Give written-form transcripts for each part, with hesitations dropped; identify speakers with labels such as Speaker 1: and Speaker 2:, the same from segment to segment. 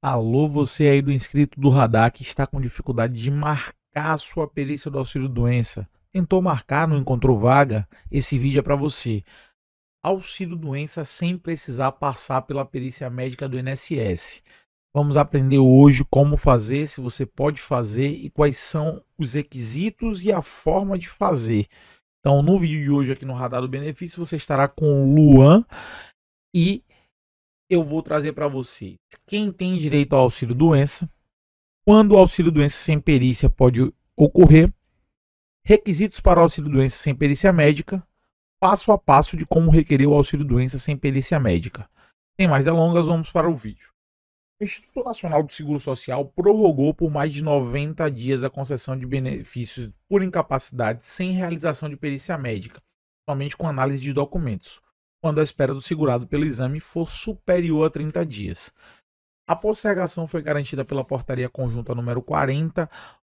Speaker 1: Alô, você aí do inscrito do Radar que está com dificuldade de marcar a sua perícia do auxílio-doença. Tentou marcar, não encontrou vaga? Esse vídeo é para você. Auxílio-doença sem precisar passar pela perícia médica do INSS. Vamos aprender hoje como fazer, se você pode fazer e quais são os requisitos e a forma de fazer. Então, no vídeo de hoje aqui no Radar do Benefício, você estará com o Luan e eu vou trazer para você quem tem direito ao auxílio-doença, quando o auxílio-doença sem perícia pode ocorrer, requisitos para o auxílio-doença sem perícia médica, passo a passo de como requerer o auxílio-doença sem perícia médica. Sem mais delongas, vamos para o vídeo. O Instituto Nacional do Seguro Social prorrogou por mais de 90 dias a concessão de benefícios por incapacidade sem realização de perícia médica, somente com análise de documentos, quando a espera do segurado pelo exame for superior a 30 dias. A postergação foi garantida pela Portaria Conjunta número 40,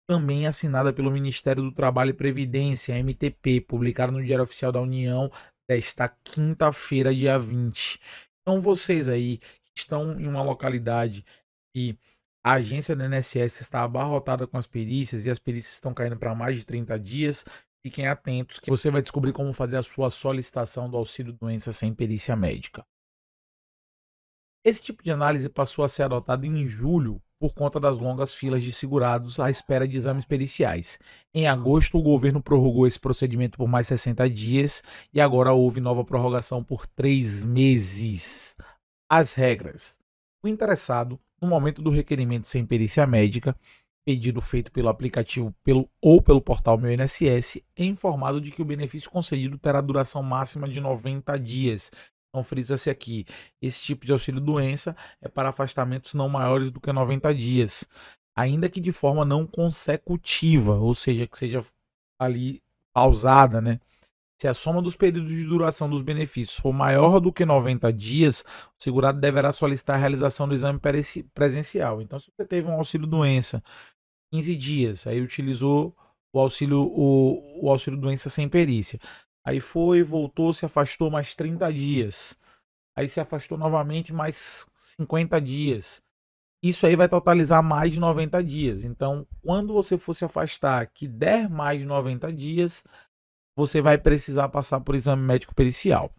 Speaker 1: também assinada pelo Ministério do Trabalho e Previdência, MTP, publicada no Diário Oficial da União desta quinta-feira, dia 20. Então, vocês aí que estão em uma localidade e a agência do INSS está abarrotada com as perícias e as perícias estão caindo para mais de 30 dias, fiquem atentos que você vai descobrir como fazer a sua solicitação do auxílio-doença sem perícia médica. Esse tipo de análise passou a ser adotado em julho por conta das longas filas de segurados à espera de exames periciais. Em agosto, o governo prorrogou esse procedimento por mais 60 dias e agora houve nova prorrogação por 3 meses. As regras. O interessado, no momento do requerimento sem perícia médica, pedido feito pelo aplicativo ou pelo portal Meu INSS, é informado de que o benefício concedido terá duração máxima de 90 dias. Então, frisa-se aqui, esse tipo de auxílio-doença é para afastamentos não maiores do que 90 dias, ainda que de forma não consecutiva, ou seja, que seja ali pausada, né? Se a soma dos períodos de duração dos benefícios for maior do que 90 dias, o segurado deverá solicitar a realização do exame presencial. Então, se você teve um auxílio-doença 15 dias, aí utilizou o auxílio-doença sem perícia. Aí foi, voltou, se afastou mais 30 dias. Aí se afastou novamente mais 50 dias. Isso aí vai totalizar mais de 90 dias. Então, quando você for se afastar que der mais de 90 dias, você vai precisar passar por exame médico pericial.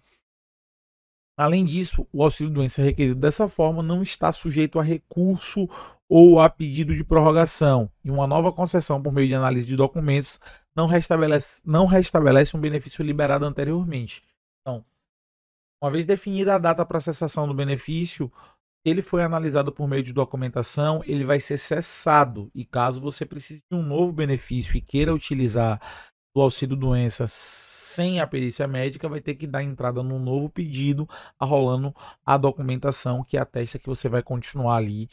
Speaker 1: Além disso, o auxílio-doença requerido dessa forma não está sujeito a recurso ou a pedido de prorrogação, e uma nova concessão por meio de análise de documentos não restabelece um benefício liberado anteriormente. Então, uma vez definida a data para cessação do benefício, ele foi analisado por meio de documentação, ele vai ser cessado, e caso você precise de um novo benefício e queira utilizar do auxílio-doença sem a perícia médica, vai ter que dar entrada num novo pedido, arrolando a documentação que atesta que você vai continuar ali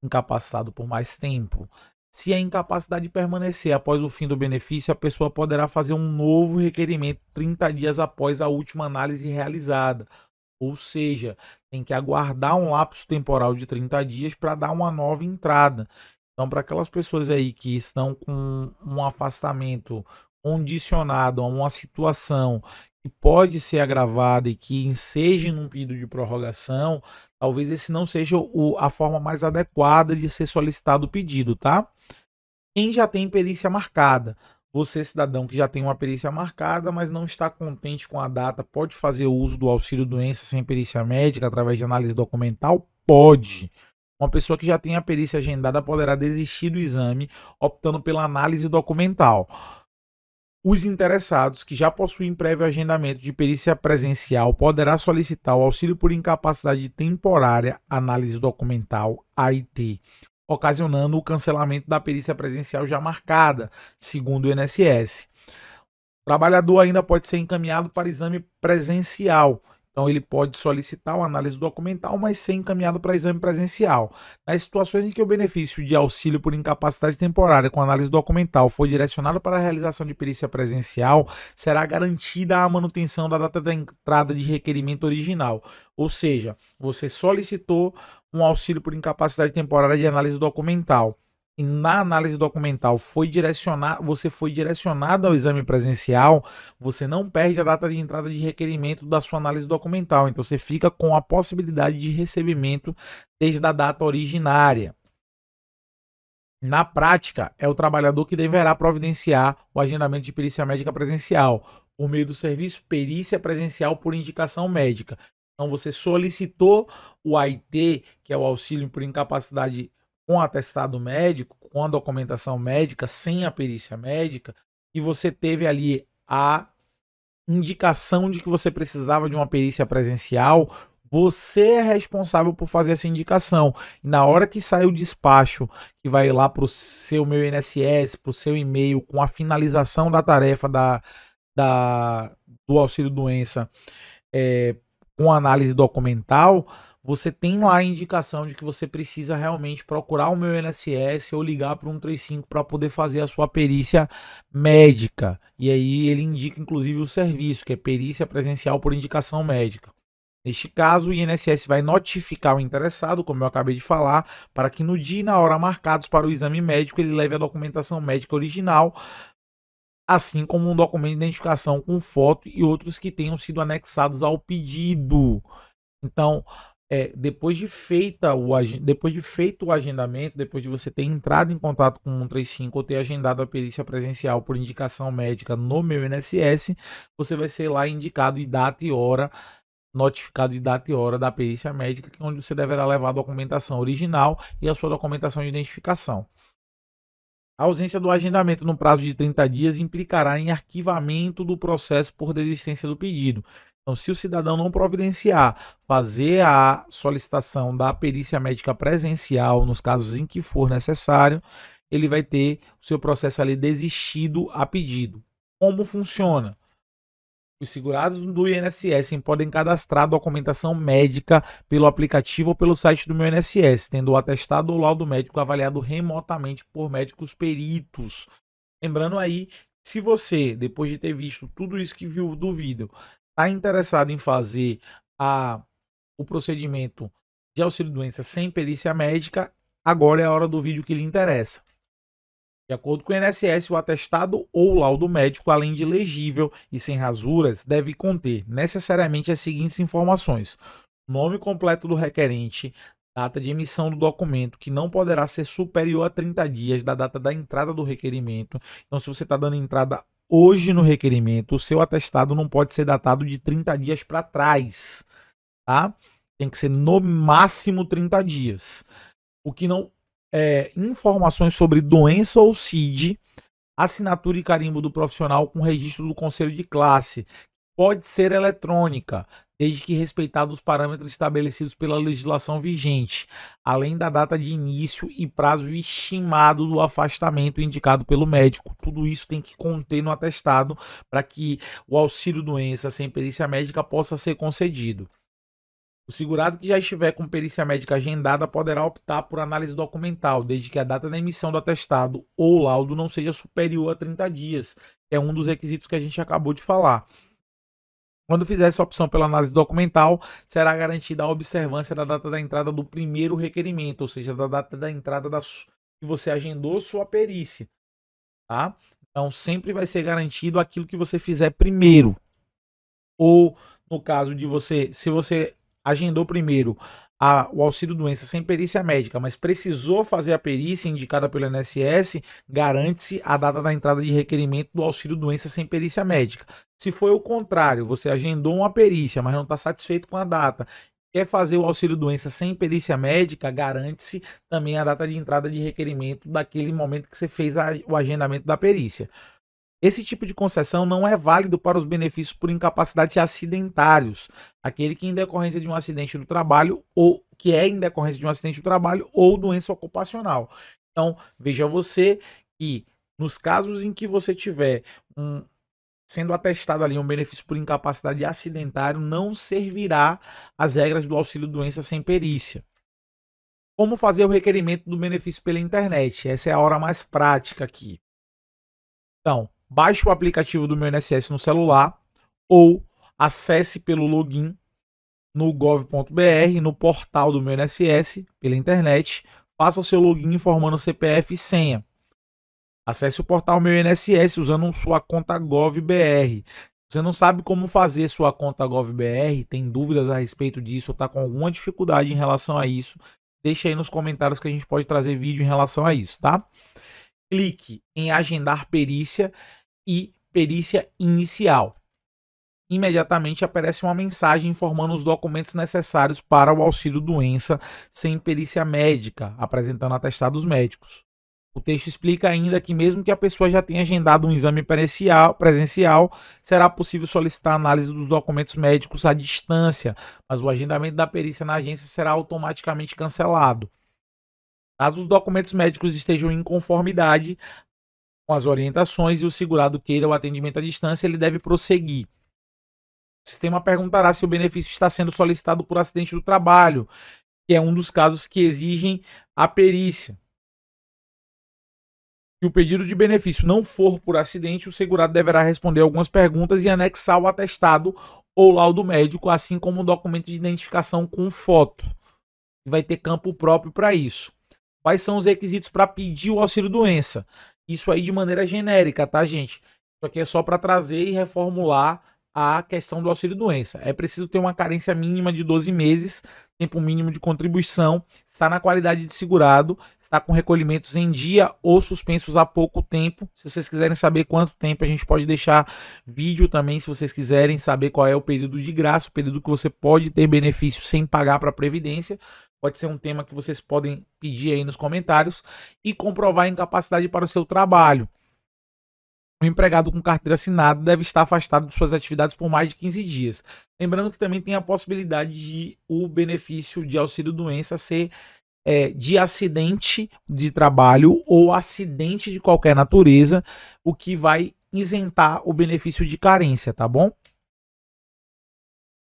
Speaker 1: incapacitado por mais tempo. Se a incapacidade permanecer após o fim do benefício, a pessoa poderá fazer um novo requerimento 30 dias após a última análise realizada. Ou seja, tem que aguardar um lapso temporal de 30 dias para dar uma nova entrada. Então, para aquelas pessoas aí que estão com um afastamento condicionado a uma situação que pode ser agravada e que enseje num pedido de prorrogação, talvez esse não seja a forma mais adequada de ser solicitado o pedido, tá? Quem já tem perícia marcada, você cidadão que já tem uma perícia marcada, mas não está contente com a data, pode fazer uso do auxílio-doença sem perícia médica através de análise documental? Pode. Uma pessoa que já tem a perícia agendada poderá desistir do exame, optando pela análise documental. Os interessados que já possuem prévio agendamento de perícia presencial poderá solicitar o auxílio por incapacidade temporária, análise documental, AIT, ocasionando o cancelamento da perícia presencial já marcada, segundo o INSS. O trabalhador ainda pode ser encaminhado para exame presencial. Então, ele pode solicitar uma análise documental, mas ser encaminhado para exame presencial. Nas situações em que o benefício de auxílio por incapacidade temporária com análise documental for direcionado para a realização de perícia presencial, será garantida a manutenção da data da entrada de requerimento original. Ou seja, você solicitou um auxílio por incapacidade temporária de análise documental. e na análise documental você foi direcionado ao exame presencial, você não perde a data de entrada de requerimento da sua análise documental. Então você fica com a possibilidade de recebimento desde a data originária. Na prática, é o trabalhador que deverá providenciar o agendamento de perícia médica presencial por meio do serviço perícia presencial por indicação médica. Então você solicitou o AIT, que é o auxílio por incapacidade com atestado médico, com a documentação médica, sem a perícia médica, e você teve ali a indicação de que você precisava de uma perícia presencial. Você é responsável por fazer essa indicação. E na hora que sai o despacho, que vai lá para o seu Meu INSS, para o seu e-mail, com a finalização da tarefa do auxílio doença, com análise documental, você tem lá a indicação de que você precisa realmente procurar o Meu INSS ou ligar para o 135 para poder fazer a sua perícia médica. E aí ele indica inclusive o serviço, que é perícia presencial por indicação médica. Neste caso, o INSS vai notificar o interessado, como eu acabei de falar, para que no dia e na hora marcados para o exame médico ele leve a documentação médica original, assim como um documento de identificação com foto e outros que tenham sido anexados ao pedido. Então, depois de feito o agendamento, depois de você ter entrado em contato com o 135 ou ter agendado a perícia presencial por indicação médica no Meu INSS, você vai ser lá indicado data e hora, notificado de data e hora da perícia médica, onde você deverá levar a documentação original e a sua documentação de identificação. A ausência do agendamento no prazo de 30 dias implicará em arquivamento do processo por desistência do pedido. Então, se o cidadão não providenciar fazer a solicitação da perícia médica presencial, nos casos em que for necessário, ele vai ter o seu processo ali desistido a pedido. Como funciona? Os segurados do INSS podem cadastrar documentação médica pelo aplicativo ou pelo site do Meu INSS, tendo o atestado ou laudo médico avaliado remotamente por médicos peritos. Lembrando aí, se você, depois de ter visto tudo isso que viu do vídeo, está interessado em fazer o procedimento de auxílio-doença sem perícia médica, agora é a hora do vídeo que lhe interessa. De acordo com o INSS, o atestado ou laudo médico, além de legível e sem rasuras, deve conter necessariamente as seguintes informações: nome completo do requerente, data de emissão do documento, que não poderá ser superior a 30 dias da data da entrada do requerimento. Então, se você está dando entrada hoje no requerimento, o seu atestado não pode ser datado de 30 dias para trás, tá? Tem que ser no máximo 30 dias. O que não informações sobre doença ou CID, assinatura e carimbo do profissional com registro do conselho de classe. Pode ser eletrônica, desde que respeitados os parâmetros estabelecidos pela legislação vigente, além da data de início e prazo estimado do afastamento indicado pelo médico. Tudo isso tem que conter no atestado para que o auxílio-doença sem perícia médica possa ser concedido. O segurado que já estiver com perícia médica agendada poderá optar por análise documental, desde que a data da emissão do atestado ou laudo não seja superior a 30 dias. É um dos requisitos que a gente acabou de falar. Quando fizer essa opção pela análise documental, será garantida a observância da data da entrada do primeiro requerimento, ou seja, da data da entrada que você agendou sua perícia. Tá? Então, sempre vai ser garantido aquilo que você fizer primeiro. Ou, no caso de se você agendou primeiro o auxílio-doença sem perícia médica, mas precisou fazer a perícia indicada pelo INSS, garante-se a data da entrada de requerimento do auxílio-doença sem perícia médica. Se foi o contrário, você agendou uma perícia, mas não está satisfeito com a data, quer fazer o auxílio-doença sem perícia médica, garante-se também a data de entrada de requerimento daquele momento que você fez o agendamento da perícia. Esse tipo de concessão não é válido para os benefícios por incapacidade acidentários, aquele que em decorrência de um acidente do trabalho ou que é em decorrência de um acidente do trabalho ou doença ocupacional. Então, veja você que nos casos em que você tiver sendo atestado ali um benefício por incapacidade acidentário, não servirá as regras do auxílio-doença sem perícia. Como fazer o requerimento do benefício pela internet? Essa é a hora mais prática aqui. Então, baixe o aplicativo do Meu INSS no celular ou acesse pelo login no gov.br, no portal do Meu INSS, pela internet, faça o seu login informando CPF e senha. Acesse o portal Meu INSS usando sua conta GovBR. Você não sabe como fazer sua conta GovBR, tem dúvidas a respeito disso, ou está com alguma dificuldade em relação a isso, deixa aí nos comentários que a gente pode trazer vídeo em relação a isso, tá? Clique em agendar perícia e perícia inicial. Imediatamente aparece uma mensagem informando os documentos necessários para o auxílio doença sem perícia médica, apresentando atestados médicos. O texto explica ainda que mesmo que a pessoa já tenha agendado um exame presencial, será possível solicitar análise dos documentos médicos à distância, mas o agendamento da perícia na agência será automaticamente cancelado. Caso os documentos médicos estejam em conformidade com as orientações e o segurado queira o atendimento à distância, ele deve prosseguir. O sistema perguntará se o benefício está sendo solicitado por acidente do trabalho, que é um dos casos que exigem a perícia. Se o pedido de benefício não for por acidente, o segurado deverá responder algumas perguntas e anexar o atestado ou laudo médico, assim como o documento de identificação com foto. Vai ter campo próprio para isso. Quais são os requisitos para pedir o auxílio-doença? Isso aí de maneira genérica, tá, gente? Isso aqui é só para trazer e reformular a questão do auxílio-doença. É preciso ter uma carência mínima de 12 meses, tempo mínimo de contribuição, está na qualidade de segurado, está com recolhimentos em dia ou suspensos há pouco tempo. Se vocês quiserem saber quanto tempo, a gente pode deixar vídeo também, se vocês quiserem saber qual é o período de graça, o período que você pode ter benefício sem pagar para a Previdência. Pode ser um tema que vocês podem pedir aí nos comentários. E comprovar a incapacidade para o seu trabalho. O empregado com carteira assinada deve estar afastado de suas atividades por mais de 15 dias. Lembrando que também tem a possibilidade de o benefício de auxílio-doença ser de acidente de trabalho ou acidente de qualquer natureza, o que vai isentar o benefício de carência, tá bom?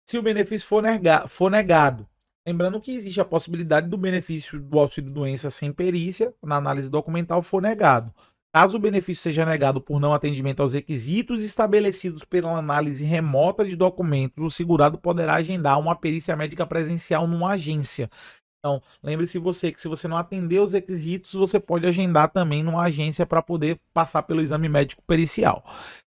Speaker 1: Se o benefício for negado, lembrando que existe a possibilidade do benefício do auxílio-doença sem perícia, na análise documental, for negado. Caso o benefício seja negado por não atendimento aos requisitos estabelecidos pela análise remota de documentos, o segurado poderá agendar uma perícia médica presencial numa agência. Então, lembre-se você que se você não atender os requisitos, você pode agendar também numa agência para poder passar pelo exame médico pericial.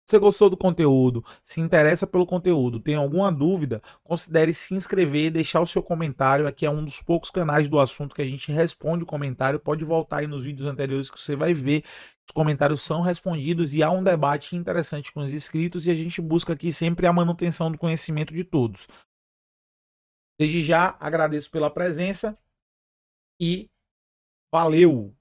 Speaker 1: Se você gostou do conteúdo, se interessa pelo conteúdo, tem alguma dúvida, considere se inscrever e deixar o seu comentário. Aqui é um dos poucos canais do assunto que a gente responde o comentário. Pode voltar aí nos vídeos anteriores que você vai ver. Os comentários são respondidos e há um debate interessante com os inscritos e a gente busca aqui sempre a manutenção do conhecimento de todos. Desde já agradeço pela presença e valeu!